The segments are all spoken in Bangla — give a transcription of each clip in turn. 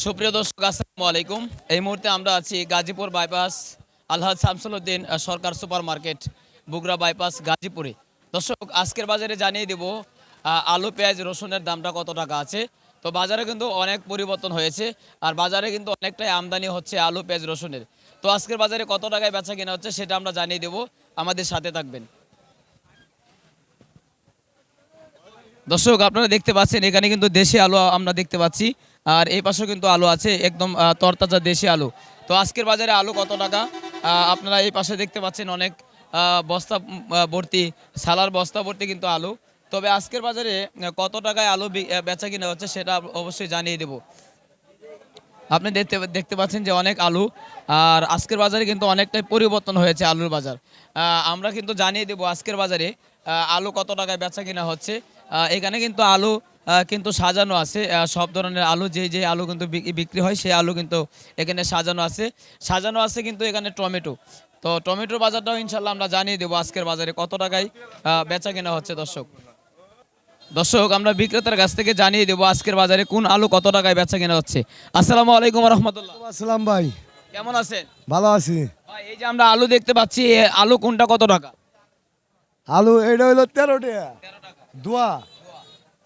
সুপ্রিয় দর্শক আসসালামু আলাইকুম। এই মুহূর্তে আমরা আছি গাজীপুর বাইপাস আলহাজ শামসুল উদ্দিন সরকার সুপার মার্কেট বুগরা বাইপাস গাজীপুরে। দর্শক আজকের বাজারে জানিয়ে দেব আলু পেঁয়াজ রসুনের দামটা কত টাকা আছে। তো বাজারে কিন্তু অনেক পরিবর্তন হয়েছে আর বাজারে কিন্তু অনেকটাই আমদানি হচ্ছে আলু পেঁয়াজ রসুনের। তো আজকের বাজারে কত টাকায় বেচা কেনা হচ্ছে সেটা আমরা জানিয়ে দেব, আমাদের সাথে থাকবেন। দর্শক আপনারা দেখতে পাচ্ছেন এখানে কিন্তু দেশি আলু আমরা দেখতে পাচ্ছি, আর এই পাশেও কিন্তু আলু আছে একদম তরতাজা দেশি আলু। তো আজকের বাজারে আলু কত টাকা আপনারা এই পাশে দেখতে পাচ্ছেন অনেক বস্তা ভর্তি সালার বস্তা ভর্তি কিন্তু আলু। তবে আজকের বাজারে কত টাকায় আলু বেচা কিনা হচ্ছে সেটা অবশ্যই জানিয়ে দেব। আপনি দেখতে দেখতে পাচ্ছেন যে অনেক আলু, আর আজকের বাজারে কিন্তু অনেকটাই পরিবর্তন হয়েছে আলুর বাজার। আমরা কিন্তু জানিয়ে দেব আজকের বাজারে আলু কত টাকায় বেচা কিনা হচ্ছে। এখানে কিন্তু আলু কিন্তু সাজানো আছে, সব ধরনের আলু যে যে আলু কিন্তু বিক্রি হয় সেই আলু কিন্তু এখানে সাজানো আছে কিন্তু এখানে টমেটো। তো টমেটোর বাজারটাও ইনশাল্লাহ আমরা জানিয়ে দেবো আজকের বাজারে কত টাকায় বেচা কেনা হচ্ছে। দর্শক আমরা বিক্রেতার কাছ থেকে জানিয়ে দেবো আজকের বাজারে কোন আলু কত টাকায় বেচা কেনা হচ্ছে। আসসালামু আলাইকুম রহমতুল্লাহ। আসসালাম ভাই, কেমন আছেন ভালো আছি। ভাই? এই যে আমরা আলু দেখতে পাচ্ছি, আলু কোনটা কত টাকা? আলু এটা হইলো 13 টাকা দোয়া,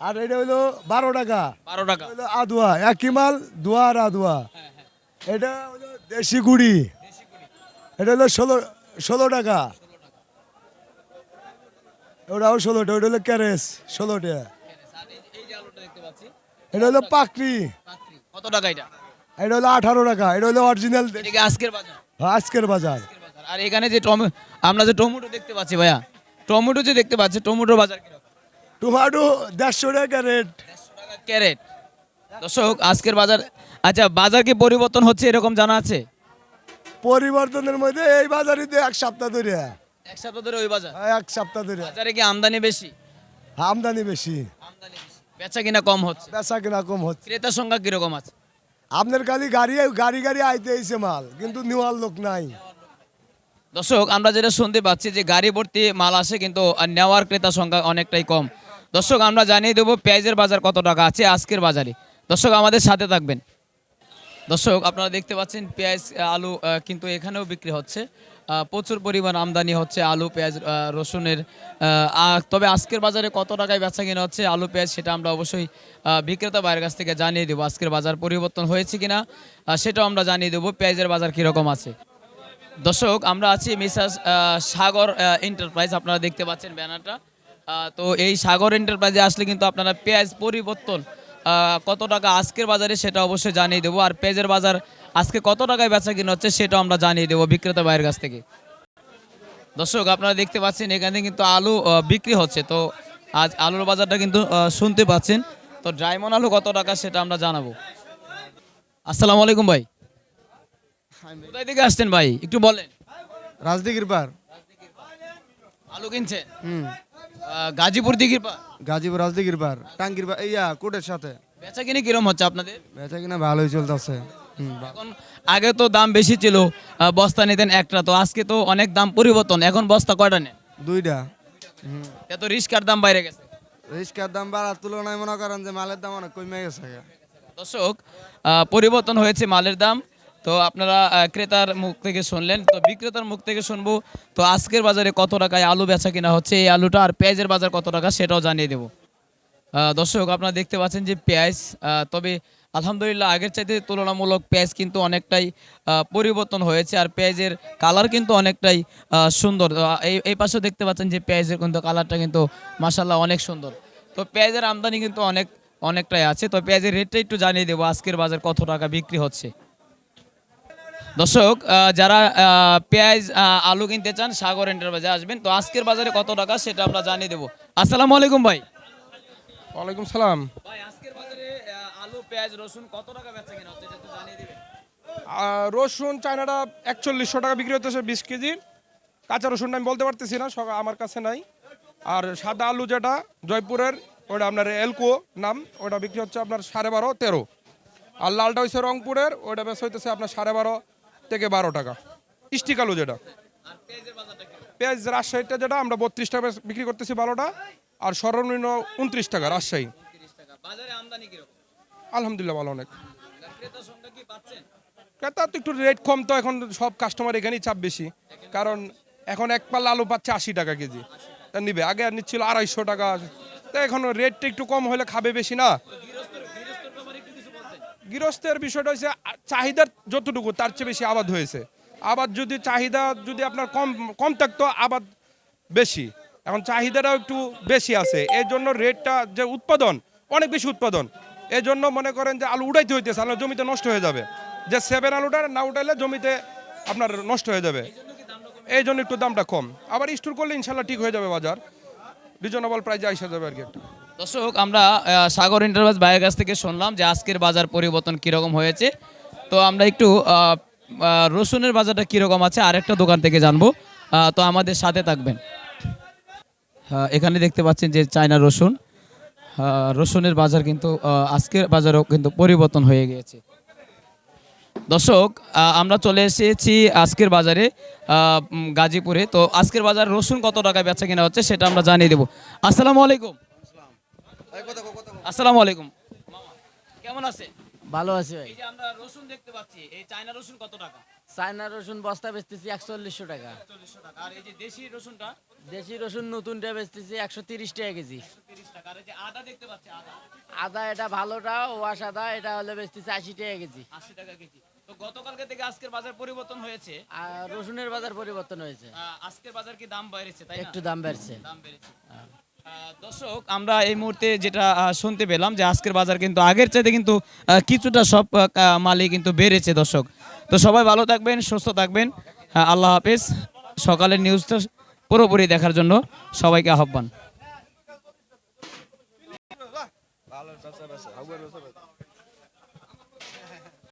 আর এটা হইলো 12 টাকা। 12 টাকা। হইলো আদুয়া, একই মাল, দোয়া আর আদুয়া। এটা হইলো দেশি গুড়ি, এটা হইলো 16 টাকা। ওটাও 16টা, ওটা হইলো ক্যারেস 16 টাকা। এই যে আলুটা দেখতে পাচ্ছি এটা হইলো পাকড়ি, কত টাকা এটা? এটা হইলো 18 টাকা। এটা হইলো অরিজিনাল এটা কি আজকের বাজার? আজকের বাজার। আর এখানে যে আমরা যে টমেটো দেখতে পাচ্ছি ভাইয়া, টমেটো যে দেখতে পাচ্ছি, টমেটোর বাজার কিরকম? টমেটো 150 টাকা রেট। 150 টাকা ক্যারেট। দর্শক আজকের বাজার, আচ্ছা বাজার কি পরিবর্তন হচ্ছে এরকম জানা আছে? পরিবর্তনের মধ্যে এই বাজারই তো এক সপ্তাহ ধরে, এক সপ্তাহ ধরে ওই বাজার। এক সপ্তাহ ধরে বাজারে কি আমদানি বেশি? আমদানি বেশি, আমদানি বেশি, বেচা কিনা কম হচ্ছে। বেচা কিনা কম হচ্ছে। ক্রেতার সংখ্যা কিরকম আছে? আপনার খালি গাড়ি গাড়ি গাড়ি আইতে এসে মাল, কিন্তু নেওয়ার লোক নাই। দর্শক আমরা যেটা শুনতে পাচ্ছি যে গাড়ি ভর্তি মাল আসে কিন্তু নেওয়ার ক্রেতার সংখ্যা অনেকটাই কম। দর্শক আমরা জানিয়ে দেবো পেঁয়াজের বাজার কত টাকা আছে আজকের বাজারে। দর্শক আমাদের সাথে থাকবেন। দর্শক আপনারা দেখতে পাচ্ছেন পেঁয়াজ আলু কিন্তু এখানেও বিক্রি হচ্ছে, প্রচুর পরিমাণ আমদানি হচ্ছে আলু পেঁয়াজ রসুনের। তবে আজকের বাজারে কত টাকায় বেচা কিনা হচ্ছে আলু পেঁয়াজ সেটা আমরা অবশ্যই বিক্রেতা ভাইয়ের কাছ থেকে জানিয়ে দেবো। আজকের বাজার পরিবর্তন হয়েছে কিনা সেটাও আমরা জানিয়ে দেবো, পেঁয়াজের বাজার কীরকম আছে। দর্শক আমরা আছি মিসাস সাগর এন্টারপ্রাইজ, আপনারা দেখতে পাচ্ছেন ব্যানারটা। তো এই সাগর এন্টারপ্রাইজে আসলে কিন্তু আপনারা পেঁয়াজ পরিবর্তন কত টাকা আজকের বাজারে সেটা অবশ্যই জানিয়ে দেবো, আর পেঁয়াজের বাজার আজকে কত টাকায় বেচা কিনা হচ্ছে সেটাও আমরা জানিয়ে দেবো বিক্রেতা ভাইয়ের কাছ থেকে। দর্শক আপনারা দেখতে পাচ্ছেন এখানে কিন্তু আলু বিক্রি হচ্ছে। তো আজ আলুর বাজারটা কিন্তু শুনতে পাচ্ছেন। তো ড্রাইমন আলু কত টাকা সেটা আমরা জানাবো। আসসালামু আলাইকুম ভাই, কোথায় থেকে আসছেন ভাই একটু বলেন? রাজদিঘির পার। আলু কিনছেন? গাজীপুর দিঘির পা? গাজীপুর রাজদিঘির পার, টাঙ্গির পার, কোটের সাথে। বেচা কিনে কিরম হচ্ছে আপনাদের? বেচা কিনা ভালোই চলতেছে। এখন আগে তো দাম বেশি ছিল, বস্তা নিতেন একটা, তো আজকে তো অনেক দাম পরিবর্তন, এখন বস্তা কয়টা নেন? 2টা। এত রিস্কার দাম বাইরে গেছে। রিস্কার দাম বাড়ার তুলনায় মনে করেন যে মালের দাম অনেক কমে গেছে। দর্শক পরিবর্তন হয়েছে মালের দাম। তো আপনারা ক্রেতার মুখ থেকে শুনলেন, তো বিক্রেতার মুখ থেকে শুনবো। তো আজকের বাজারে কত টাকায় আলু বেচা কিনা হচ্ছে এই আলুটা, আর পেঁয়াজের বাজার কত টাকা সেটাও জানিয়ে দেবো। দর্শক আপনারা দেখতে পাচ্ছেন যে পেঁয়াজ, তবে আলহামদুলিল্লাহ আগের চাইতে তুলনামূলক পেঁয়াজ কিন্তু অনেকটাই পরিবর্তন হয়েছে, আর পেঁয়াজের কালার কিন্তু অনেকটাই সুন্দর। এই পাশেও দেখতে পাচ্ছেন যে পেঁয়াজের কিন্তু কালারটা কিন্তু মাশাআল্লাহ অনেক সুন্দর। তো পেঁয়াজের আমদানি কিন্তু অনেকটাই আছে। তো পেঁয়াজের রেটটা একটু জানিয়ে দেবো আজকের বাজার কত টাকা বিক্রি হচ্ছে। দর্শক যারা পেঁয়াজ আলু কিনতে চান সাগর এন্টারপ্রাইজে আসবেন। তো আজকের বাজারে কত টাকা সেটা আমরা জানিয়ে দেবো। আসসালামু আলাইকুম ভাই। ওয়ালাইকুম সালাম। ভাই আজকের বাজারে আলু পেঁয়াজ রসুন কত টাকা বেচা কিনা হচ্ছে এটা একটু জানিয়ে দিবেন। রসুন চায়নাটা 4100 টাকা বিক্রি হতেছে 20 কেজি। কাঁচা রসুনটা আমি বলতে পারতেছি না, আমার কাছে নাই। আর সাদা আলু যেটা জয়পুরের, ওটা আপনার এলকো নাম, ওটা বিক্রি হচ্ছে আপনার 12.5 13। আর লালটা হচ্ছে রংপুরের, ওটা বেশ হইতেছে আপনার 12.5 থেকে 12 টাকা। স্টিক আলু যেটা। পেঁয়াজ রাজশাহীটা যেটা আমরা 32 টাকা বিক্রি করতেছি 12টা, আর সর্বনিম্ন 29 টাকা রাজশাহী। বাজারে আমদানি কিরকম? আলহামদুলিল্লাহ ভালো অনেক। ক্রেতা তো একটু রেট কম, তো এখন সব কাস্টমার এখানেই চাপ বেশি, কারণ এখন এক পাল্লা আলু পাচ্ছে 80 টাকা কেজি, তা নিবে। আগে আর নিচ্ছিল 250 টাকা, তো এখন রেটটা একটু কম হলে খাবে বেশি না। গৃহস্থের বিষয়টা হচ্ছে চাহিদার যতটুকু তার চেয়ে বেশি আবাদ হয়েছে। আবাদ যদি চাহিদা যদি আপনার কম কম থাকতো, আবাদ বেশি, এখন চাহিদাটাও একটু বেশি আছে, এই জন্য রেটটা যে উৎপাদন অনেক বেশি উৎপাদন, এই জন্য মনে করেন যে আলু উঠাইতে হইতেছে, আলু জমিতে নষ্ট হয়ে যাবে, যে 7 আলুটা না উঠাইলে জমিতে আপনার নষ্ট হয়ে যাবে, এই জন্য একটু দামটা কম। আবার স্টোর করলে ইনশাল্লাহ ঠিক হয়ে যাবে, বাজার রিজনেবল প্রাইসে আসা যাবে আর কি একটা। দর্শক আমরা সাগর এন্টারপ্রাইজ ভাইয়ের কাছ থেকে শুনলাম যে আজকের বাজার পরিবর্তন কীরকম হয়েছে। তো আমরা একটু রসুনের বাজারটা কীরকম আছে আরেকটা দোকান থেকে জানবো। তো আমাদের সাথে থাকবেন। এখানে দেখতে পাচ্ছেন যে চায়না রসুন, রসুনের বাজার কিন্তু আজকের বাজারও কিন্তু পরিবর্তন হয়ে গিয়েছে। দর্শক আমরা চলে এসেছি আজকের বাজারে গাজীপুরে। তো আজকের বাজার রসুন কত টাকায় বেচা কেনা হচ্ছে সেটা আমরা জানিয়ে দেবো। আসসালামু আলাইকুম। আসসালামু আলাইকুম। মামা, কেমন আছে? ভালো আছে ভাই। এই যে আমরা রসুন দেখতে পাচ্ছি, এই চায়না রসুন কত টাকা? চায়না রসুন বস্তা বেচতেছি 4100 টাকা। 40 টাকা। আর এই যে দেশি রসুনটা দেশি রসুন নতুনটা বেচতেছি 130 টাকা কেজি। 30 টাকা। আর এই যে আদা দেখতে পাচ্ছি, আদা আদা এটা ভালোটা ওয়াশ আদা, এটা হলে বেচতেছি 80 টাকা কেজি। 80 টাকা কেজি। তো গতকালকে থেকে আজকের বাজার পরিবর্তন হয়েছে। আর রসুনের বাজার পরিবর্তন হয়েছে, আজকের বাজার কি দাম বেড়েছে, তাই না? একটু দাম বেড়েছে। দাম বেড়েছে। দর্শক আমরা এই মুহূর্তে যেটা শুনতে পেলাম যে আজকের বাজার কিন্তু আগের চাইতে কিন্তু কিছুটা সব মালই কিন্তু বেড়েছে। দর্শক তো সবাই ভালো থাকবেন, সুস্থ থাকবেন। আল্লাহ হাফেজ। সকালের নিউজটা পুরোপুরি দেখার জন্য সবাইকে আহ্বান।